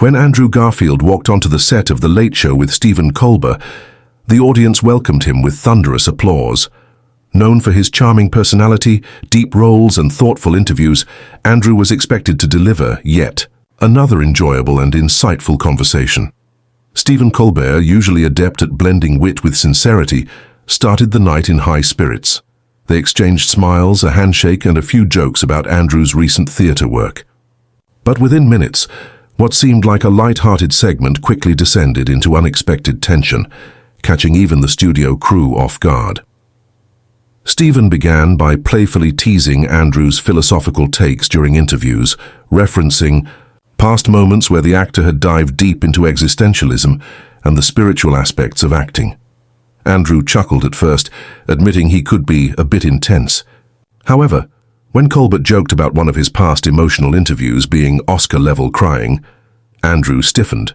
When Andrew Garfield walked onto the set of The Late Show with Stephen Colbert, the audience welcomed him with thunderous applause. Known for his charming personality, deep roles, and thoughtful interviews, Andrew was expected to deliver yet another enjoyable and insightful conversation. Stephen Colbert, usually adept at blending wit with sincerity, started the night in high spirits. They exchanged smiles, a handshake, and a few jokes about Andrew's recent theatre work. But within minutes, what seemed like a light-hearted segment quickly descended into unexpected tension, catching even the studio crew off guard. Stephen began by playfully teasing Andrew's philosophical takes during interviews, referencing past moments where the actor had dived deep into existentialism and the spiritual aspects of acting. Andrew chuckled at first, admitting he could be a bit intense. However, when Colbert joked about one of his past emotional interviews being Oscar-level crying, Andrew stiffened.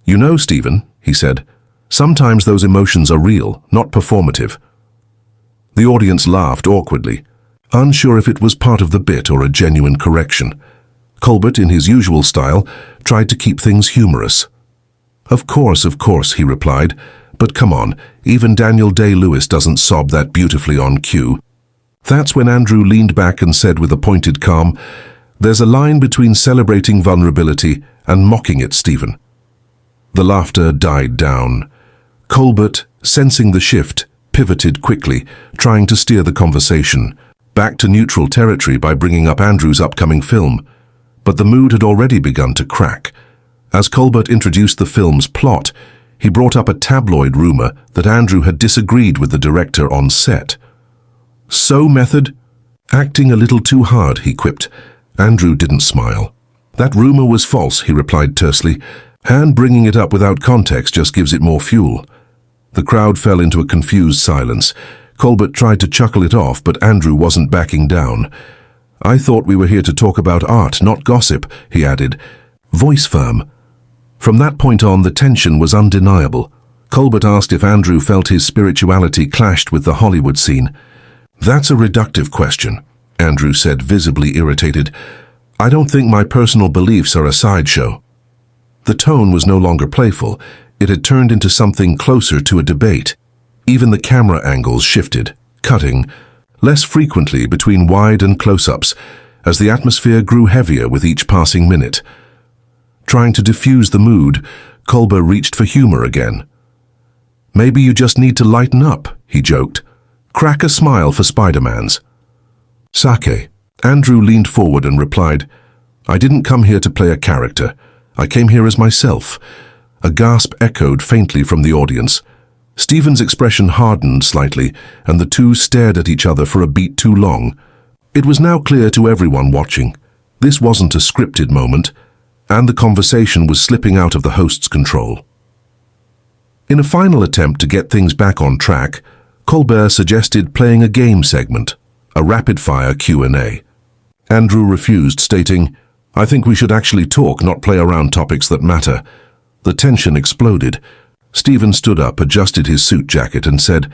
"You know, Stephen," he said, "sometimes those emotions are real, not performative." The audience laughed awkwardly, unsure if it was part of the bit or a genuine correction. Colbert, in his usual style, tried to keep things humorous. Of course," he replied, "but come on, even Daniel Day-Lewis doesn't sob that beautifully on cue." That's when Andrew leaned back and said with a pointed calm, "There's a line between celebrating vulnerability and mocking it, Stephen." The laughter died down. Colbert, sensing the shift, pivoted quickly, trying to steer the conversation back to neutral territory by bringing up Andrew's upcoming film. But the mood had already begun to crack. As Colbert introduced the film's plot, he brought up a tabloid rumor that Andrew had disagreed with the director on set. "So, method? Acting a little too hard," he quipped. Andrew didn't smile. "That rumor was false," he replied tersely, "and bringing it up without context just gives it more fuel." The crowd fell into a confused silence. Colbert tried to chuckle it off, but Andrew wasn't backing down. "I thought we were here to talk about art, not gossip," he added, voice firm. From that point on, the tension was undeniable. Colbert asked if Andrew felt his spirituality clashed with the Hollywood scene. "That's a reductive question," Andrew said, visibly irritated. "I don't think my personal beliefs are a sideshow." The tone was no longer playful. It had turned into something closer to a debate. Even the camera angles shifted, cutting, less frequently between wide and close-ups, as the atmosphere grew heavier with each passing minute. Trying to diffuse the mood, Colbert reached for humor again. "Maybe you just need to lighten up," he joked. "Crack a smile for Spider-Man's." "Sake." Andrew leaned forward and replied, "I didn't come here to play a character. I came here as myself." A gasp echoed faintly from the audience. Stephen's expression hardened slightly, and the two stared at each other for a beat too long. It was now clear to everyone watching. This wasn't a scripted moment, and the conversation was slipping out of the host's control. In a final attempt to get things back on track, Colbert suggested playing a game segment, a rapid-fire Q&A. Andrew refused, stating, "I think we should actually talk, not play around topics that matter." The tension exploded. Stephen stood up, adjusted his suit jacket, and said,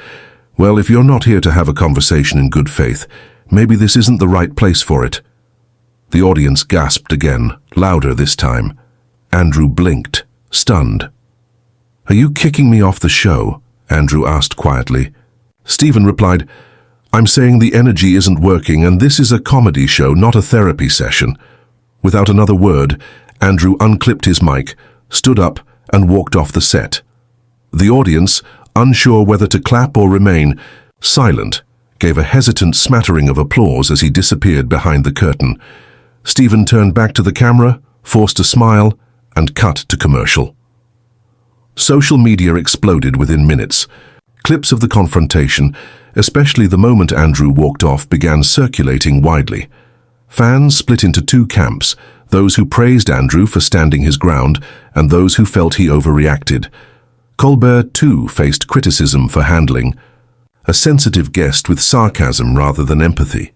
"Well, if you're not here to have a conversation in good faith, maybe this isn't the right place for it." The audience gasped again, louder this time. Andrew blinked, stunned. "Are you kicking me off the show?" Andrew asked quietly. Stephen replied, "I'm saying the energy isn't working, and this is a comedy show, not a therapy session." Without another word, Andrew unclipped his mic, stood up, and walked off the set. The audience, unsure whether to clap or remain silent, gave a hesitant smattering of applause as he disappeared behind the curtain. Stephen turned back to the camera, forced a smile, and cut to commercial. Social media exploded within minutes. Clips of the confrontation, especially the moment Andrew walked off, began circulating widely. Fans split into two camps, those who praised Andrew for standing his ground and those who felt he overreacted. Colbert, too, faced criticism for handling a sensitive guest with sarcasm rather than empathy.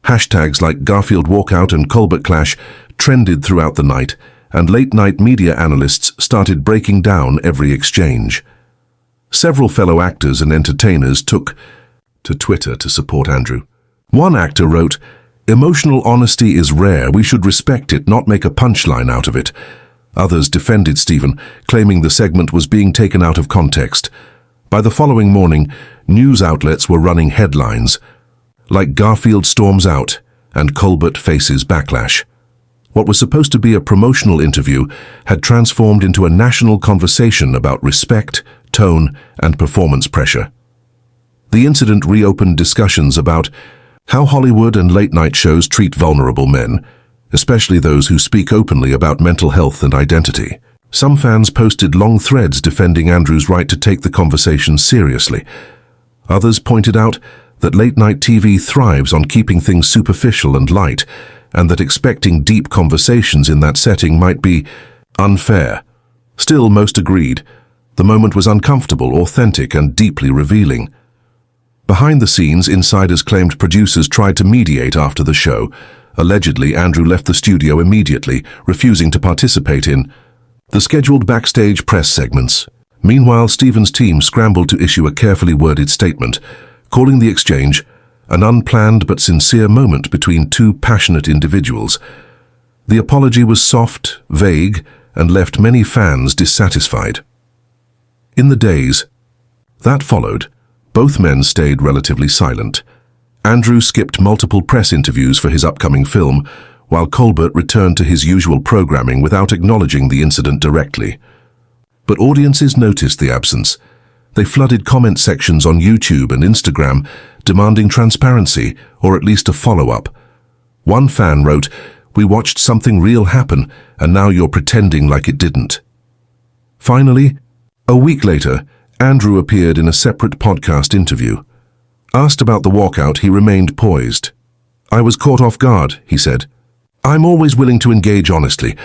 Hashtags like Garfield walkout and Colbert clash trended throughout the night, and late-night media analysts started breaking down every exchange. Several fellow actors and entertainers took to Twitter to support Andrew. One actor wrote, "Emotional honesty is rare. We should respect it, not make a punchline out of it." Others defended Stephen, claiming the segment was being taken out of context. By the following morning, news outlets were running headlines like "Garfield storms out" and "Colbert faces backlash." What was supposed to be a promotional interview had transformed into a national conversation about respect, tone, and performance pressure. The incident reopened discussions about how Hollywood and late-night shows treat vulnerable men, especially those who speak openly about mental health and identity. Some fans posted long threads defending Andrew's right to take the conversation seriously. Others pointed out that late-night TV thrives on keeping things superficial and light, and that expecting deep conversations in that setting might be unfair. Still, most agreed. The moment was uncomfortable, authentic, and deeply revealing. Behind the scenes, insiders claimed producers tried to mediate after the show. Allegedly, Andrew left the studio immediately, refusing to participate in the scheduled backstage press segments. Meanwhile, Stephen's team scrambled to issue a carefully worded statement, calling the exchange an unplanned but sincere moment between two passionate individuals. The apology was soft, vague, and left many fans dissatisfied. In the days that followed, both men stayed relatively silent. Andrew skipped multiple press interviews for his upcoming film, while Colbert returned to his usual programming without acknowledging the incident directly. But audiences noticed the absence. They flooded comment sections on YouTube and Instagram, demanding transparency, or at least a follow-up. One fan wrote, "We watched something real happen, and now you're pretending like it didn't." Finally, a week later, Andrew appeared in a separate podcast interview. Asked about the walkout, he remained poised. "I was caught off guard," he said. "I'm always willing to engage honestly,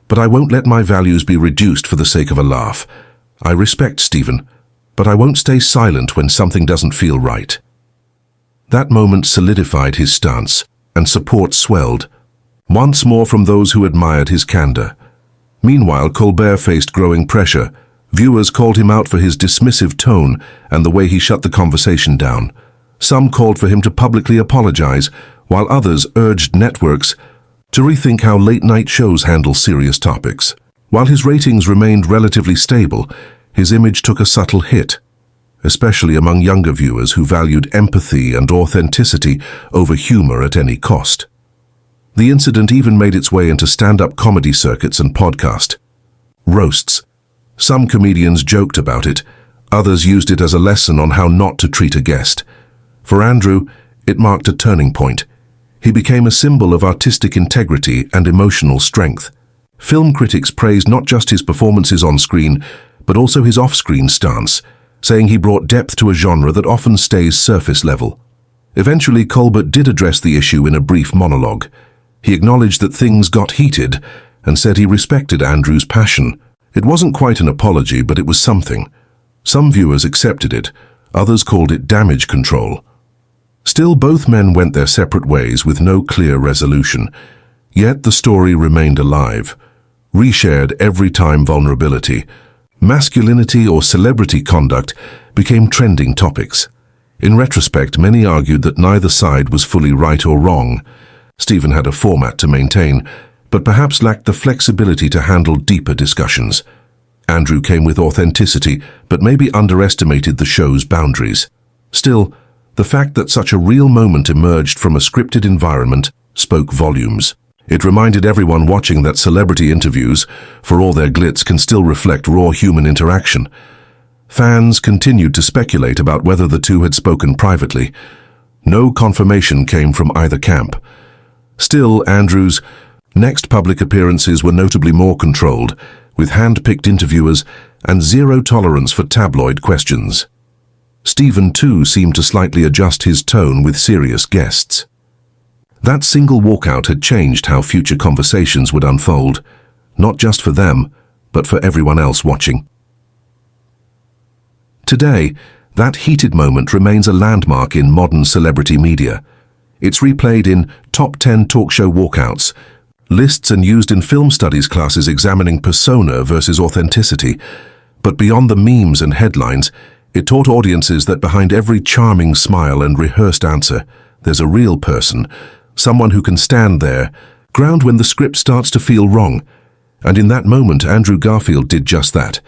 but I won't let my values be reduced for the sake of a laugh. I respect Stephen, but I won't stay silent when something doesn't feel right." That moment solidified his stance, and support swelled, once more from those who admired his candor. Meanwhile, Colbert faced growing pressure. Viewers called him out for his dismissive tone and the way he shut the conversation down. Some called for him to publicly apologize, while others urged networks to rethink how late-night shows handle serious topics. While his ratings remained relatively stable, his image took a subtle hit, especially among younger viewers who valued empathy and authenticity over humor at any cost. The incident even made its way into stand-up comedy circuits and podcast roasts. Some comedians joked about it, others used it as a lesson on how not to treat a guest. For Andrew, it marked a turning point. He became a symbol of artistic integrity and emotional strength. Film critics praised not just his performances on screen, but also his off-screen stance, saying he brought depth to a genre that often stays surface level. Eventually, Colbert did address the issue in a brief monologue. He acknowledged that things got heated and said he respected Andrew's passion. It wasn't quite an apology, but it was something. Some viewers accepted it, others called it damage control. Still, both men went their separate ways with no clear resolution. Yet the story remained alive, reshared every time vulnerability, masculinity or celebrity conduct became trending topics. In retrospect, many argued that neither side was fully right or wrong. Stephen had a format to maintain, but perhaps lacked the flexibility to handle deeper discussions. Andrew came with authenticity, but maybe underestimated the show's boundaries. Still, the fact that such a real moment emerged from a scripted environment spoke volumes. It reminded everyone watching that celebrity interviews, for all their glitz, can still reflect raw human interaction. Fans continued to speculate about whether the two had spoken privately. No confirmation came from either camp. Still, Andrew's next public appearances were notably more controlled, with hand-picked interviewers and zero tolerance for tabloid questions. Stephen, too, seemed to slightly adjust his tone with serious guests. That single walkout had changed how future conversations would unfold, not just for them, but for everyone else watching. Today, that heated moment remains a landmark in modern celebrity media. It's replayed in top 10 talk show walkouts, lists, and used in film studies classes examining persona versus authenticity. But beyond the memes and headlines, it taught audiences that behind every charming smile and rehearsed answer, there's a real person, someone who can stand their ground when the script starts to feel wrong. And in that moment, Andrew Garfield did just that.